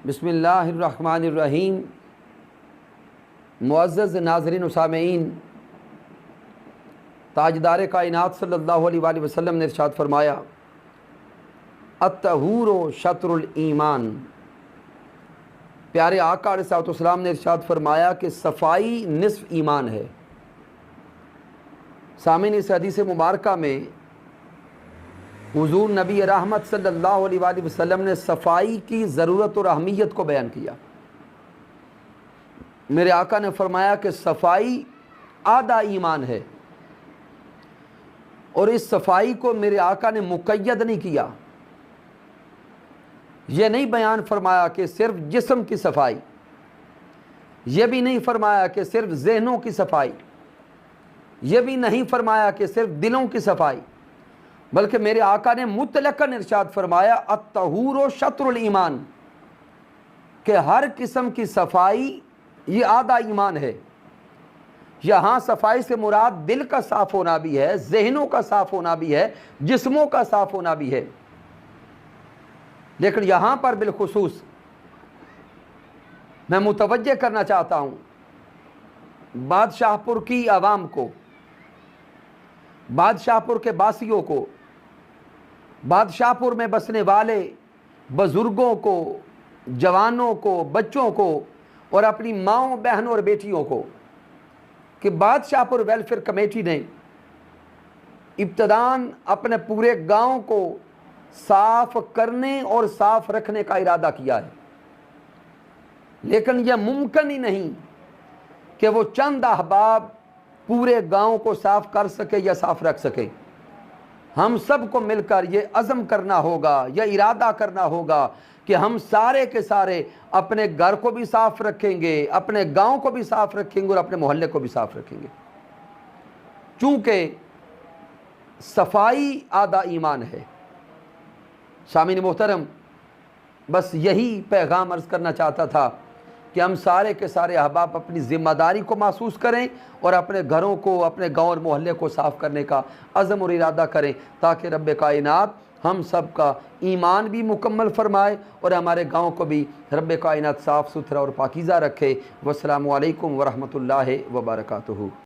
बिस्मिल्लाहिर्रहमानिर्रहीम। मुअज़्ज़ज़ नाज़रीन व सामीईन, ताजदार कायनात सल्लल्लाहु अलैहि वसल्लम ने इरशाद फरमाया, अत्तहूरु शत्रुल ईमान। प्यारे आका अलैहिस्सलाम ने इरशाद फरमाया कि सफ़ाई निस्फ़ ईमान है। सामीन, इस हदीस मुबारका में हुज़ूर नबी रहमत सल्लल्लाहु अलैहि वसल्लम ने सफ़ाई की ज़रूरत और अहमियत को बयान किया। मेरे आका ने फरमाया कि सफ़ाई आधा ईमान है, और इस सफ़ाई को मेरे आका ने मुक़य्यद नहीं किया। यह नहीं बयान फरमाया कि सिर्फ जिस्म की सफ़ाई, यह भी नहीं फरमाया कि सिर्फ ज़हनों की सफ़ाई, यह भी नहीं फरमाया कि सिर्फ दिलों की सफ़ाई, बल्कि मेरे आका ने मुतलकन इरशाद फरमाया, अत्तहूरु शत्रुल ईमान, कि हर किस्म की सफ़ाई ये आधा ईमान है। यहाँ सफाई से मुराद दिल का साफ होना भी है, जहनों का साफ होना भी है, जिस्मों का साफ होना भी है। लेकिन यहाँ पर बिलखुसूस मैं मुतवज्जे करना चाहता हूँ बादशाहपुर की आवाम को, बादशाहपुर के बासियों को, बादशाहपुर में बसने वाले बुजुर्गों को, जवानों को, बच्चों को और अपनी माओं, बहनों और बेटियों को, कि बादशाहपुर वेलफेयर कमेटी ने इब्तदान अपने पूरे गांव को साफ करने और साफ रखने का इरादा किया है। लेकिन यह मुमकिन ही नहीं कि वो चंद अहबाब पूरे गांव को साफ कर सके या साफ रख सके। हम सब को मिलकर ये अज़म करना होगा, यह इरादा करना होगा कि हम सारे के सारे अपने घर को भी साफ रखेंगे, अपने गांव को भी साफ रखेंगे और अपने मोहल्ले को भी साफ रखेंगे। चूँकि सफाई आधा ईमान है। सामीन मोहतरम, बस यही पैगाम अर्ज़ करना चाहता था कि हम सारे के सारे अहबाब अपनी ज़िम्मेदारी को महसूस करें और अपने घरों को, अपने गांव और मोहल्ले को साफ़ करने का अज़म और इरादा करें, ताकि रब्बे कायनात हम सब का ईमान भी मुकम्मल फरमाए और हमारे गांव को भी रब्बे कायनात साफ़ सुथरा और पाकीज़ा रखे। वस्सलामु अलैकुम वरहमतुल्लाहि वबरकातुहू।